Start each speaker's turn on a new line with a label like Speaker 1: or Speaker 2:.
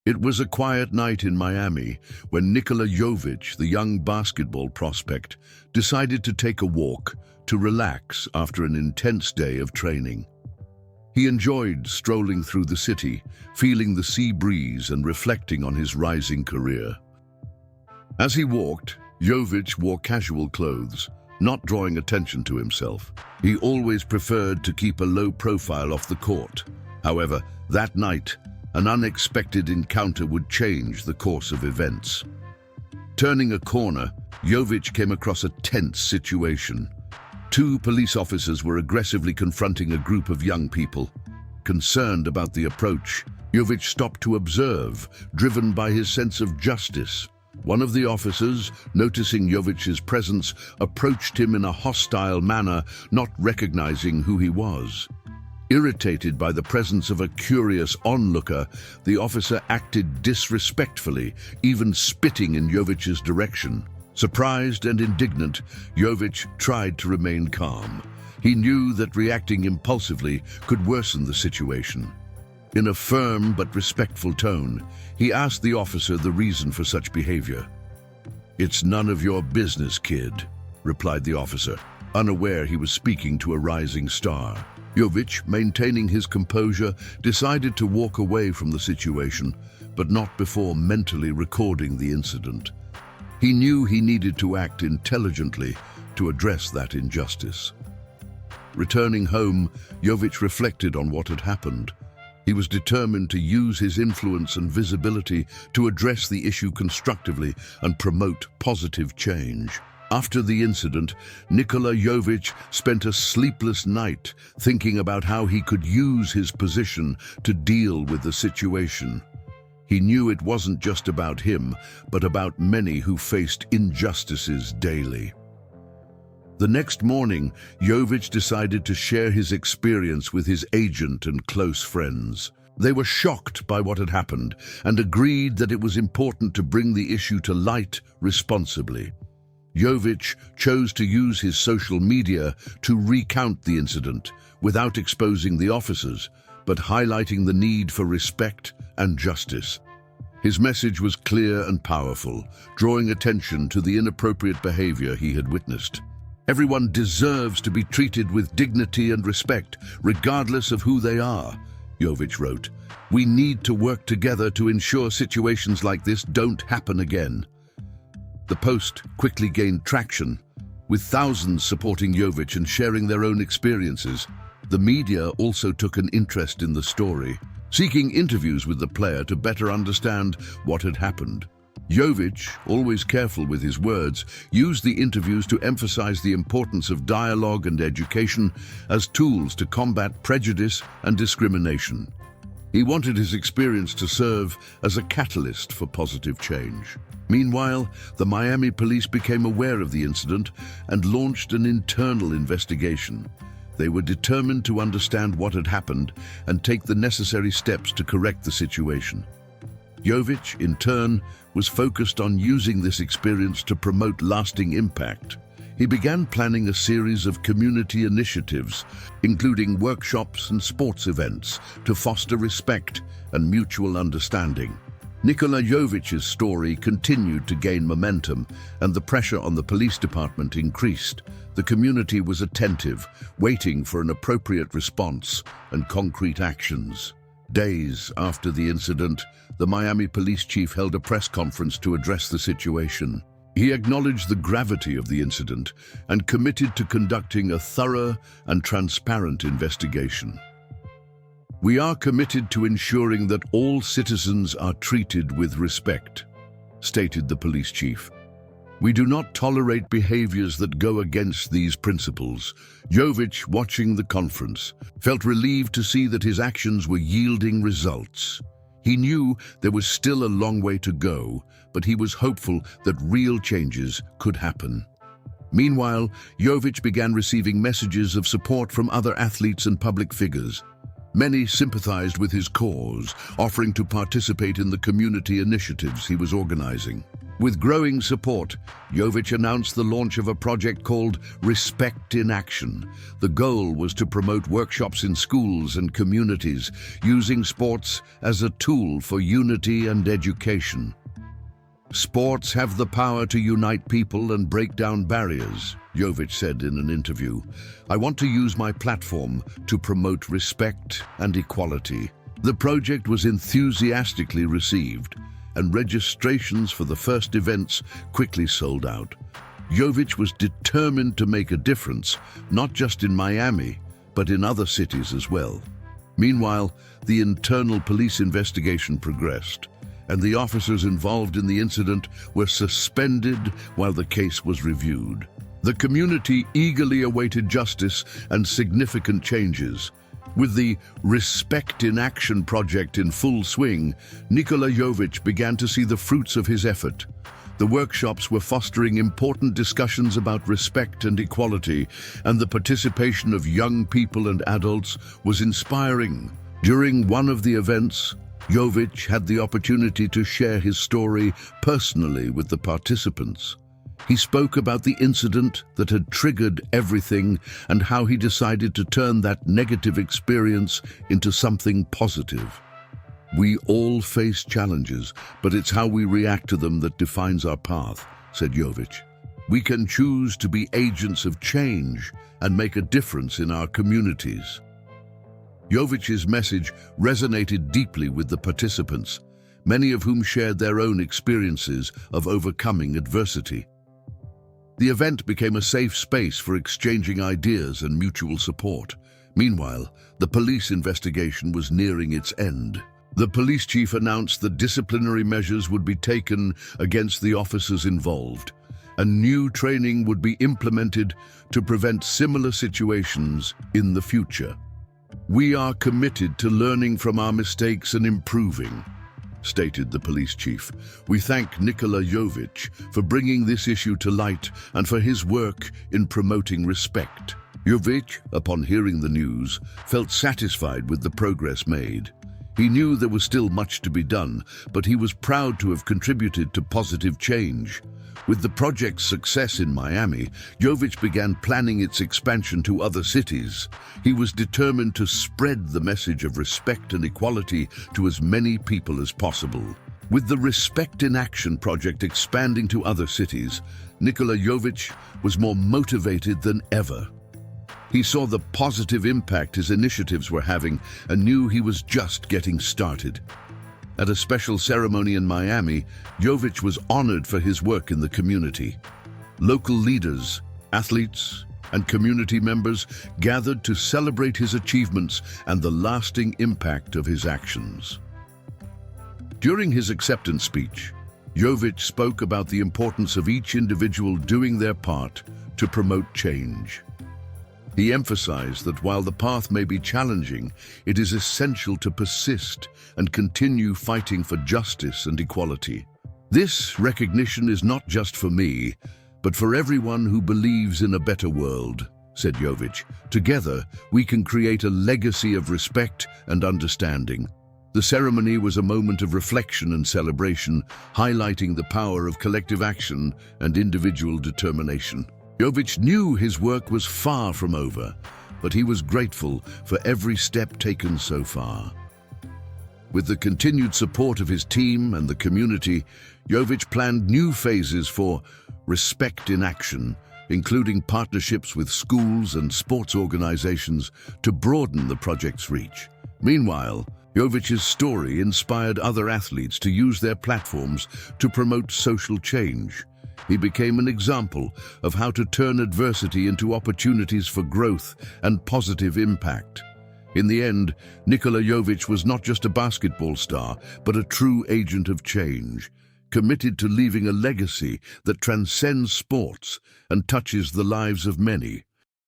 Speaker 1: It was a quiet night in Miami when NIKOLA JOVIC, the young basketball prospect, decided to take a walk to relax after an intense day of training. He enjoyed strolling through the city, feeling the sea breeze and reflecting on his rising career. As he walked, Jovic wore casual clothes, not drawing attention to himself. He always preferred to keep a low profile off the court. However, that night, an unexpected encounter would change the course of events. Turning a corner, Jovic came across a tense situation. Two police officers were aggressively confronting a group of young people. Concerned about the approach, Jovic stopped to observe, driven by his sense of justice. One of the officers, noticing Jovic's presence, approached him in a hostile manner, not recognizing who he was. Irritated by the presence of a curious onlooker, the officer acted disrespectfully, even spitting in Jovic's direction. Surprised and indignant, Jovic tried to remain calm. He knew that reacting impulsively could worsen the situation. In a firm but respectful tone, he asked the officer the reason for such behavior. "It's none of your business, kid," replied the officer, unaware he was speaking to a rising star. Jovic, maintaining his composure, decided to walk away from the situation, but not before mentally recording the incident. He knew he needed to act intelligently to address that injustice. Returning home, Jovic reflected on what had happened. He was determined to use his influence and visibility to address the issue constructively and promote positive change. After the incident, NIKOLA JOVIC spent a sleepless night thinking about how he could use his position to deal with the situation. He knew it wasn't just about him, but about many who faced injustices daily. The next morning, Jovic decided to share his experience with his agent and close friends. They were shocked by what had happened and agreed that it was important to bring the issue to light responsibly. Jovic chose to use his social media to recount the incident without exposing the officers, but highlighting the need for respect and justice. His message was clear and powerful, drawing attention to the inappropriate behavior he had witnessed. "Everyone deserves to be treated with dignity and respect, regardless of who they are," Jovic wrote. "We need to work together to ensure situations like this don't happen again." The post quickly gained traction, with thousands supporting Jovic and sharing their own experiences. The media also took an interest in the story, seeking interviews with the player to better understand what had happened. Jovic, always careful with his words, used the interviews to emphasize the importance of dialogue and education as tools to combat prejudice and discrimination. He wanted his experience to serve as a catalyst for positive change. Meanwhile, the Miami police became aware of the incident and launched an internal investigation. They were determined to understand what had happened and take the necessary steps to correct the situation. Jovic, in turn, was focused on using this experience to promote lasting impact. He began planning a series of community initiatives, including workshops and sports events, to foster respect and mutual understanding. NIKOLA Jovic's story continued to gain momentum, and the pressure on the police department increased. The community was attentive, waiting for an appropriate response and concrete actions. Days after the incident, the Miami police chief held a press conference to address the situation. He acknowledged the gravity of the incident and committed to conducting a thorough and transparent investigation. "We are committed to ensuring that all citizens are treated with respect," stated the police chief. "We do not tolerate behaviors that go against these principles." Jovic, watching the conference, felt relieved to see that his actions were yielding results. He knew there was still a long way to go, but he was hopeful that real changes could happen. Meanwhile, Jovic began receiving messages of support from other athletes and public figures. Many sympathized with his cause, offering to participate in the community initiatives he was organizing. With growing support, Jovic announced the launch of a project called Respect in Action. The goal was to promote workshops in schools and communities, using sports as a tool for unity and education. "Sports have the power to unite people and break down barriers," Jovic said in an interview. "I want to use my platform to promote respect and equality." The project was enthusiastically received, and registrations for the first events quickly sold out. Jovic was determined to make a difference, not just in Miami, but in other cities as well. Meanwhile, the internal police investigation progressed, and the officers involved in the incident were suspended while the case was reviewed. The community eagerly awaited justice and significant changes. With the Respect in Action project in full swing, NIKOLA JOVIC began to see the fruits of his effort. The workshops were fostering important discussions about respect and equality, and the participation of young people and adults was inspiring. During one of the events, Jovic had the opportunity to share his story personally with the participants. He spoke about the incident that had triggered everything and how he decided to turn that negative experience into something positive. "We all face challenges, but it's how we react to them that defines our path," said Jovic. "We can choose to be agents of change and make a difference in our communities." Jovic's message resonated deeply with the participants, many of whom shared their own experiences of overcoming adversity. The event became a safe space for exchanging ideas and mutual support. Meanwhile, the police investigation was nearing its end. The police chief announced that disciplinary measures would be taken against the officers involved, and new training would be implemented to prevent similar situations in the future. "We are committed to learning from our mistakes and improving," stated the police chief. "We thank NIKOLA JOVIC for bringing this issue to light and for his work in promoting respect." Jovic, upon hearing the news, felt satisfied with the progress made. He knew there was still much to be done, but he was proud to have contributed to positive change. With the project's success in Miami, Jovic began planning its expansion to other cities. He was determined to spread the message of respect and equality to as many people as possible. With the Respect in Action project expanding to other cities, NIKOLA JOVIC was more motivated than ever. He saw the positive impact his initiatives were having and knew he was just getting started. At a special ceremony in Miami, Jovic was honored for his work in the community. Local leaders, athletes, and community members gathered to celebrate his achievements and the lasting impact of his actions. During his acceptance speech, Jovic spoke about the importance of each individual doing their part to promote change. He emphasized that while the path may be challenging, it is essential to persist and continue fighting for justice and equality. "This recognition is not just for me, but for everyone who believes in a better world," said Jovic. "Together, we can create a legacy of respect and understanding." The ceremony was a moment of reflection and celebration, highlighting the power of collective action and individual determination. Jovic knew his work was far from over, but he was grateful for every step taken so far. With the continued support of his team and the community, Jovic planned new phases for Respect in Action, including partnerships with schools and sports organizations to broaden the project's reach. Meanwhile, Jovic's story inspired other athletes to use their platforms to promote social change. He became an example of how to turn adversity into opportunities for growth and positive impact. In the end, NIKOLA JOVIC was not just a basketball star, but a true agent of change, committed to leaving a legacy that transcends sports and touches the lives of many.